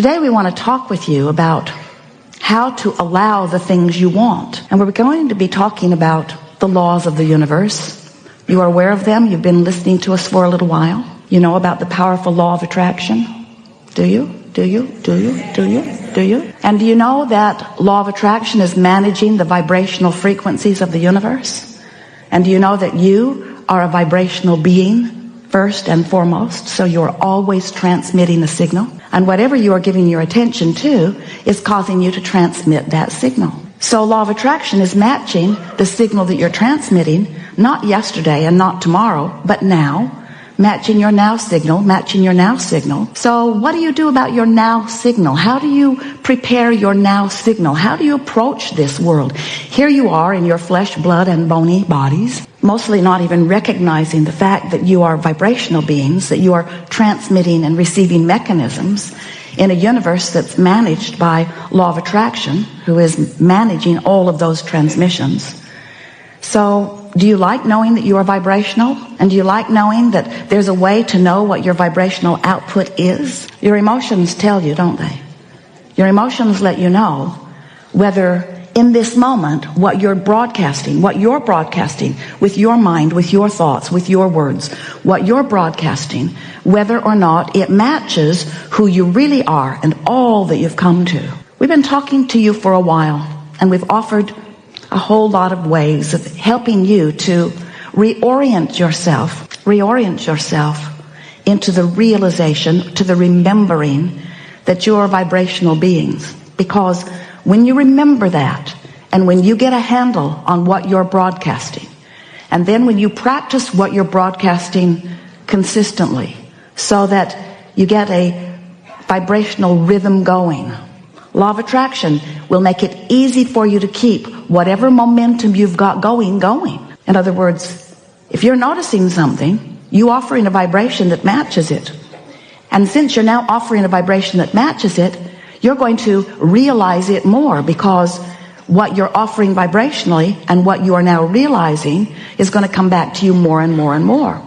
Today we want to talk with you about how to allow the things you want. And we're going to be talking about the laws of the universe. You are aware of them. You've been listening to us for a little while. You know about the powerful law of attraction. Do you? Do you? Do you? Do you? Do you? And do you know that law of attraction is managing the vibrational frequencies of the universe? And do you know that you are a vibrational being first and foremost, so you're always transmitting a signal? And whatever you are giving your attention to is causing you to transmit that signal. So law of attraction is matching the signal that you're transmitting, not yesterday and not tomorrow, but now. Matching your now signal, matching your now signal. So what do you do about your now signal? How do you prepare your now signal? How do you approach this world? Here you are in your flesh, blood, and bony bodies, mostly not even recognizing the fact that you are vibrational beings, that you are transmitting and receiving mechanisms in a universe that's managed by law of attraction, who is managing all of those transmissions. So do you like knowing that you are vibrational? And do you like knowing that there's a way to know what your vibrational output is? Your emotions tell you, don't they? Your emotions let you know whether in this moment what you're broadcasting with your mind, with your thoughts, with your words, what you're broadcasting, whether or not it matches who you really are and all that you've come to. We've been talking to you for a while, and we've offered a whole lot of ways of helping you to reorient yourself into the realization, to the remembering that you are vibrational beings. Because when you remember that, and when you get a handle on what you're broadcasting, and then when you practice what you're broadcasting consistently, so that you get a vibrational rhythm going, law of attraction will make it easy for you to keep whatever momentum you've got going. In other words, if you're noticing something, you offering a vibration that matches it. And since you're now offering a vibration that matches it, you're going to realize it more, because what you're offering vibrationally and what you are now realizing is going to come back to you more and more and more.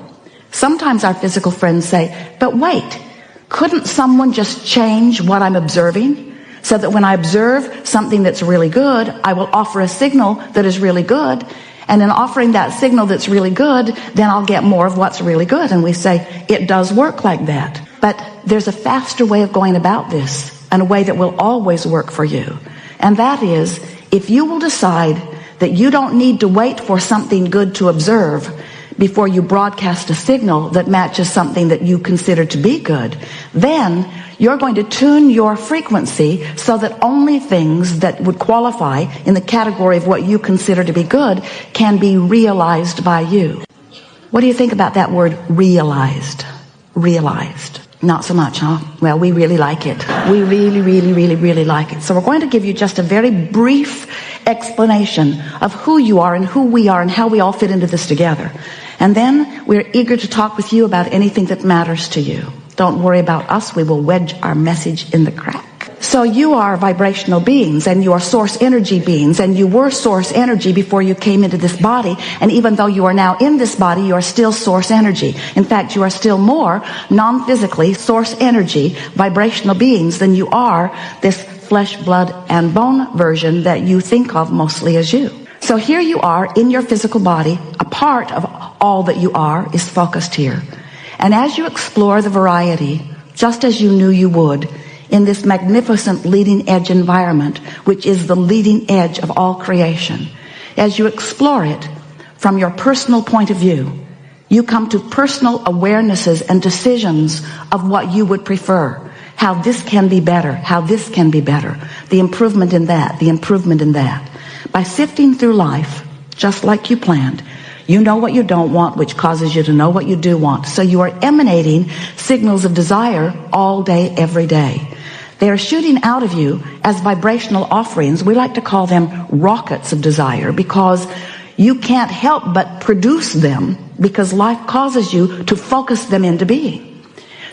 Sometimes our physical friends say, but wait, couldn't someone just change what I'm observing? So that when I observe something that's really good, I will offer a signal that is really good. And in offering that signal that's really good, then I'll get more of what's really good. And we say, it does work like that. But there's a faster way of going about this, and a way that will always work for you. And that is, if you will decide that you don't need to wait for something good to observe before you broadcast a signal that matches something that you consider to be good, then you're going to tune your frequency so that only things that would qualify in the category of what you consider to be good can be realized by you. What do you think about that word, realized? Realized. Not so much, huh? Well, we really like it. We really like it. So we're going to give you just a very brief explanation of who you are and who we are and how we all fit into this together. And then we're eager to talk with you about anything that matters to you. Don't worry about us. We will wedge our message in the crack. So you are vibrational beings, and you are source energy beings, and you were source energy before you came into this body. And even though you are now in this body, you are still source energy. In fact, you are still more non-physically source energy vibrational beings than you are this flesh, blood, and bone version that you think of mostly as you. So here you are in your physical body. A part of all that you are is focused here. And as you explore the variety, just as you knew you would, in this magnificent leading edge environment, which is the leading edge of all creation, as you explore it from your personal point of view, you come to personal awarenesses and decisions of what you would prefer, how this can be better, how this can be better, the improvement in that, the improvement in that. By sifting through life, just like you planned, you know what you don't want, which causes you to know what you do want. So you are emanating signals of desire all day, every day. They are shooting out of you as vibrational offerings. We like to call them rockets of desire, because you can't help but produce them, because life causes you to focus them into being.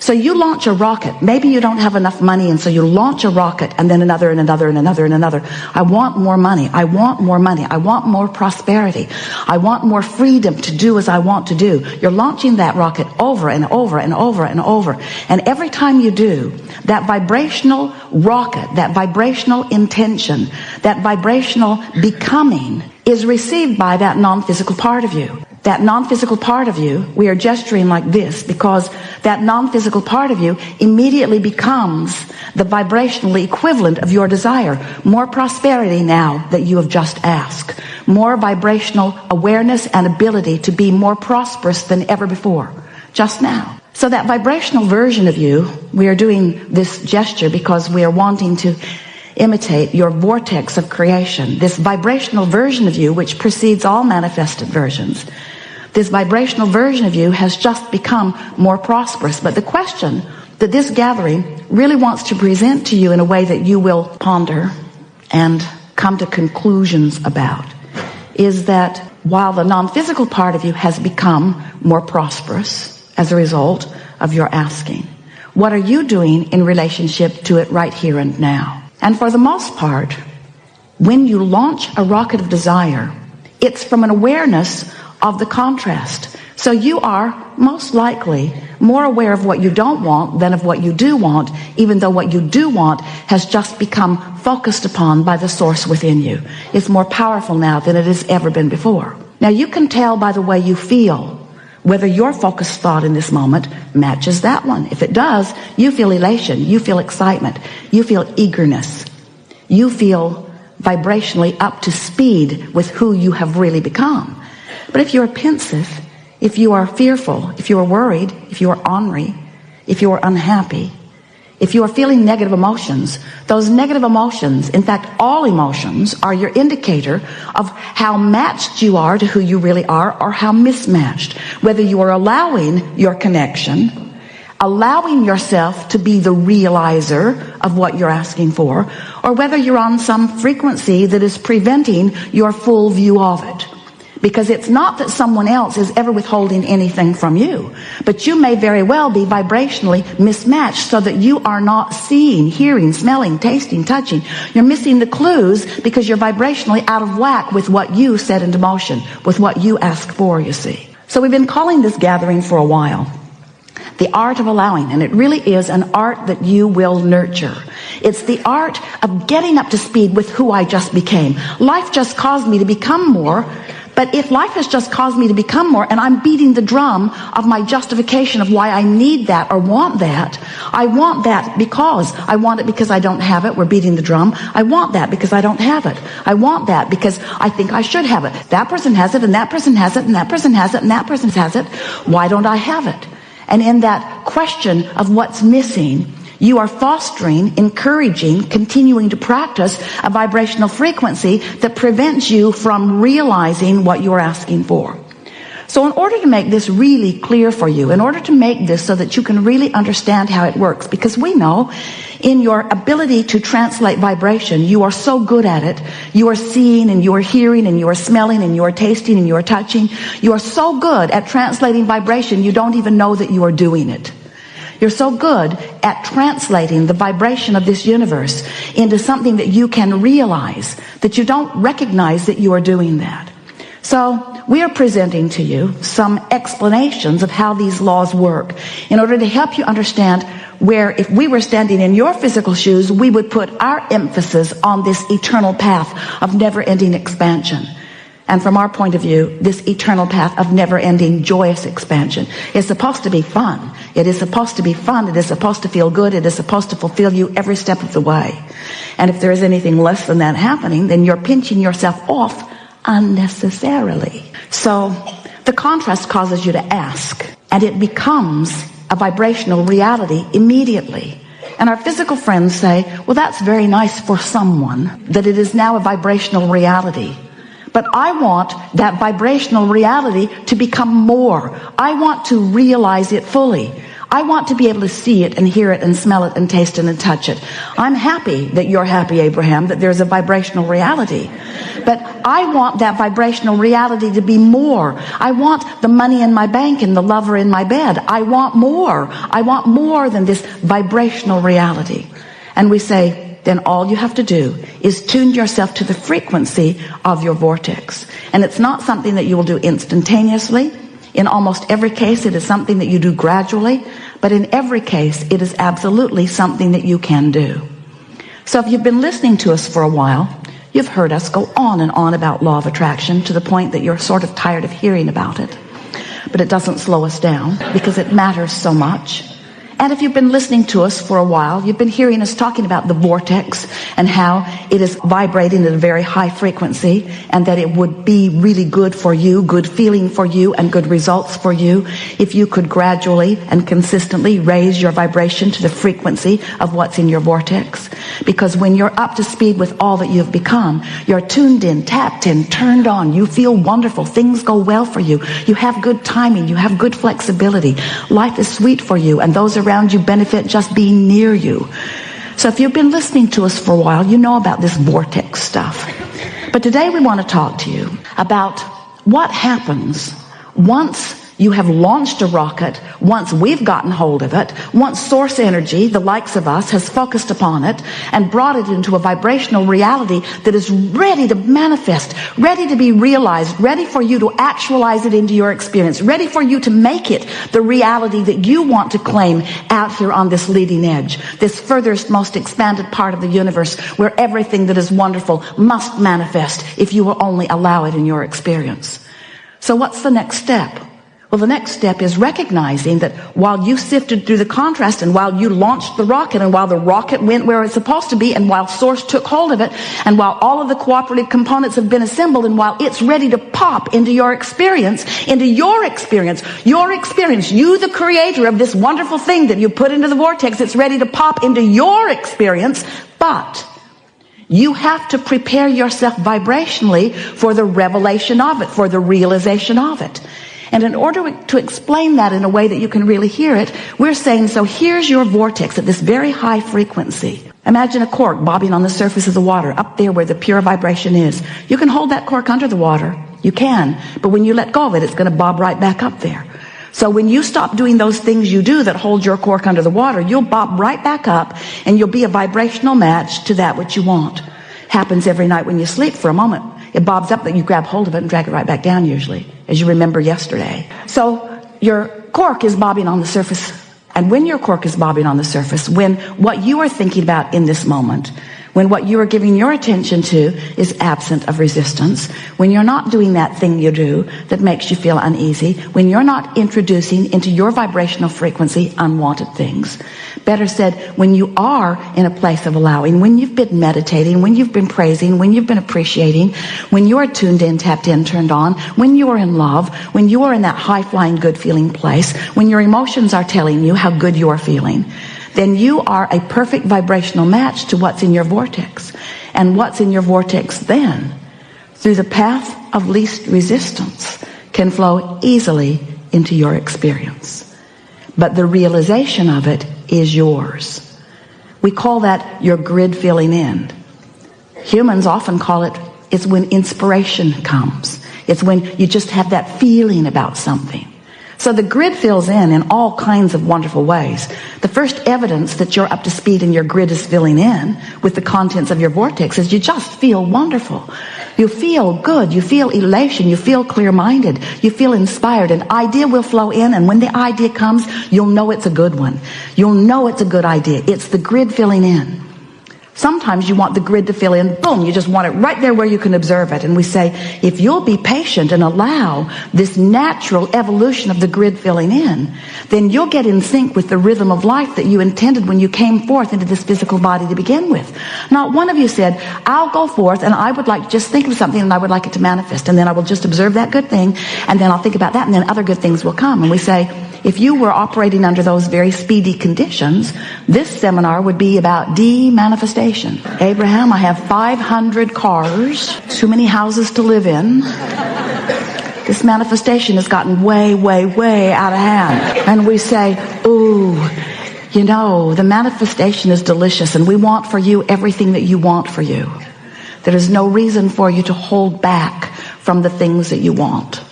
So you launch a rocket. Maybe you don't have enough money, and so you launch a rocket, and then another and another and another and another. I want more money. I want more money. I want more prosperity. I want more freedom to do as I want to do. You're launching that rocket over and over and over and over. And every time you do, that vibrational rocket, that vibrational intention, that vibrational becoming is received by that non-physical part of you. That non-physical part of you, we are gesturing like this because that non-physical part of you immediately becomes the vibrational equivalent of your desire. More prosperity now that you have just asked. More vibrational awareness and ability to be more prosperous than ever before. Just now. So that vibrational version of you, we are doing this gesture because we are wanting to imitate your vortex of creation. This vibrational version of you, which precedes all manifested versions. This vibrational version of you has just become more prosperous. But the question that this gathering really wants to present to you in a way that you will ponder and come to conclusions about is that while the non-physical part of you has become more prosperous as a result of your asking, what are you doing in relationship to it right here and now? And for the most part, when you launch a rocket of desire, it's from an awareness of the contrast. So you are most likely more aware of what you don't want than of what you do want, even though what you do want has just become focused upon by the source within you. It's more powerful now than it has ever been before. Now you can tell by the way you feel whether your focused thought in this moment matches that one. If it does, you feel elation, you feel excitement, you feel eagerness, you feel vibrationally up to speed with who you have really become. But if you're pensive, if you are fearful, if you are worried, if you are ornery, if you are unhappy, if you are feeling negative emotions, those negative emotions, in fact, all emotions, are your indicator of how matched you are to who you really are or how mismatched. Whether you are allowing your connection, allowing yourself to be the realizer of what you're asking for, or whether you're on some frequency that is preventing your full view of it. Because it's not that someone else is ever withholding anything from you, but you may very well be vibrationally mismatched so that you are not seeing, hearing, smelling, tasting, touching. You're missing the clues because you're vibrationally out of whack with what you set into motion, with what you ask for, you see. So we've been calling this gathering for a while the art of allowing, and it really is an art that you will nurture. It's the art of getting up to speed with who I just became. Life just caused me to become more. But if life has just caused me to become more and I'm beating the drum of my justification of why I need that or want that, I want that because I want it because I don't have it. We're beating the drum. I want that because I don't have it. I want that because I think I should have it. That person has it and that person has it and that person has it and that person has it. Why don't I have it? And in that question of what's missing, you are fostering, encouraging, continuing to practice a vibrational frequency that prevents you from realizing what you're asking for. So in order to make this really clear for you, in order to make this so that you can really understand how it works, because we know in your ability to translate vibration, you are so good at it. You are seeing and you are hearing and you are smelling and you are tasting and you are touching. You are so good at translating vibration, you don't even know that you are doing it. You're so good at translating the vibration of this universe into something that you can realize that you don't recognize that you are doing that. So we are presenting to you some explanations of how these laws work in order to help you understand where if we were standing in your physical shoes, we would put our emphasis on this eternal path of never-ending expansion. And from our point of view, this eternal path of never-ending joyous expansion is supposed to be fun. It is supposed to be fun. It is supposed to feel good. It is supposed to fulfill you every step of the way. And if there is anything less than that happening, then you're pinching yourself off unnecessarily. So the contrast causes you to ask, and it becomes a vibrational reality immediately. And our physical friends say, well, that's very nice for someone, that it is now a vibrational reality. But I want that vibrational reality to become more. I want to realize it fully. I want to be able to see it and hear it and smell it and taste it and touch it. I'm happy that you're happy, Abraham, that there's a vibrational reality. But I want that vibrational reality to be more. I want the money in my bank and the lover in my bed. I want more. I want more than this vibrational reality. And we say, then all you have to do is tune yourself to the frequency of your vortex. And it's not something that you will do instantaneously. In almost every case, it is something that you do gradually. But in every case, it is absolutely something that you can do. So if you've been listening to us for a while, you've heard us go on and on about law of attraction to the point that you're sort of tired of hearing about it. But it doesn't slow us down because it matters so much. And if you've been listening to us for a while, you've been hearing us talking about the vortex and how it is vibrating at a very high frequency, and that it would be really good for you, good feeling for you, and good results for you if you could gradually and consistently raise your vibration to the frequency of what's in your vortex. Because when you're up to speed with all that you've become, you're tuned in, tapped in, turned on, you feel wonderful, things go well for you, you have good timing, you have good flexibility, life is sweet for you, and those around you benefit just being near you. So if you've been listening to us for a while, you know about this vortex stuff. But today we want to talk to you about what happens once you have launched a rocket, once we've gotten hold of it, once source energy, the likes of us, has focused upon it and brought it into a vibrational reality that is ready to manifest, ready to be realized, ready for you to actualize it into your experience, ready for you to make it the reality that you want to claim out here on this leading edge, this furthest, most expanded part of the universe where everything that is wonderful must manifest if you will only allow it in your experience. So what's the next step? Well, the next step is recognizing that while you sifted through the contrast, and while you launched the rocket, and while the rocket went where it's supposed to be, and while source took hold of it, and while all of the cooperative components have been assembled, and while it's ready to pop into your experience, you the creator of this wonderful thing that you put into the vortex, it's ready to pop into your experience, but you have to prepare yourself vibrationally for the revelation of it, for the realization of it. And in order to explain that in a way that you can really hear it, we're saying, so here's your vortex at this very high frequency. Imagine a cork bobbing on the surface of the water, up there where the pure vibration is. You can hold that cork under the water. You can. But when you let go of it, it's going to bob right back up there. So when you stop doing those things you do that hold your cork under the water, you'll bob right back up, and you'll be a vibrational match to that which you want. Happens every night when you sleep for a moment. It bobs up, that you grab hold of it and drag it right back down usually, as you remember yesterday. So your cork is bobbing on the surface. And when your cork is bobbing on the surface, when what you are thinking about in this moment, when what you are giving your attention to is absent of resistance, when you're not doing that thing you do that makes you feel uneasy, when you're not introducing into your vibrational frequency unwanted things, better said, when you are in a place of allowing, when you've been meditating, when you've been praising, when you've been appreciating, when you are tuned in, tapped in, turned on, when you are in love, when you are in that high-flying, good-feeling place, when your emotions are telling you how good you are feeling, then you are a perfect vibrational match to what's in your vortex. And what's in your vortex then, through the path of least resistance, can flow easily into your experience. But the realization of it is yours. We call that your grid filling in. Humans often call it's when inspiration comes. It's when you just have that feeling about something. So the grid fills in all kinds of wonderful ways. The first evidence that you're up to speed and your grid is filling in with the contents of your vortex is you just feel wonderful. You feel good. You feel elation. You feel clear-minded. You feel inspired. An idea will flow in, and when the idea comes, you'll know it's a good one. You'll know it's a good idea. It's the grid filling in. Sometimes you want the grid to fill in, boom, you just want it right there where you can observe it. And we say, if you'll be patient and allow this natural evolution of the grid filling in, then you'll get in sync with the rhythm of life that you intended when you came forth into this physical body to begin with. Not one of you said, I'll go forth and I would like to just think of something and I would like it to manifest. And then I will just observe that good thing, and then I'll think about that, and then other good things will come. And we say, if you were operating under those very speedy conditions, this seminar would be about de-manifestation. Abraham, I have 500 cars, too many houses to live in. This manifestation has gotten way, way, way out of hand. And we say, ooh, You know, the manifestation is delicious, and we want for you everything that you want for you. There is no reason for you to hold back from the things that you want.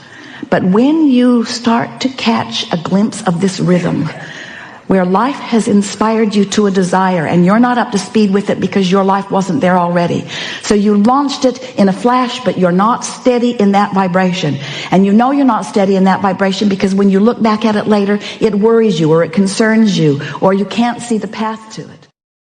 But when you start to catch a glimpse of this rhythm, where life has inspired you to a desire and you're not up to speed with it because your life wasn't there already. So you launched it in a flash, but you're not steady in that vibration. And you know you're not steady in that vibration because when you look back at it later, it worries you or it concerns you or you can't see the path to it.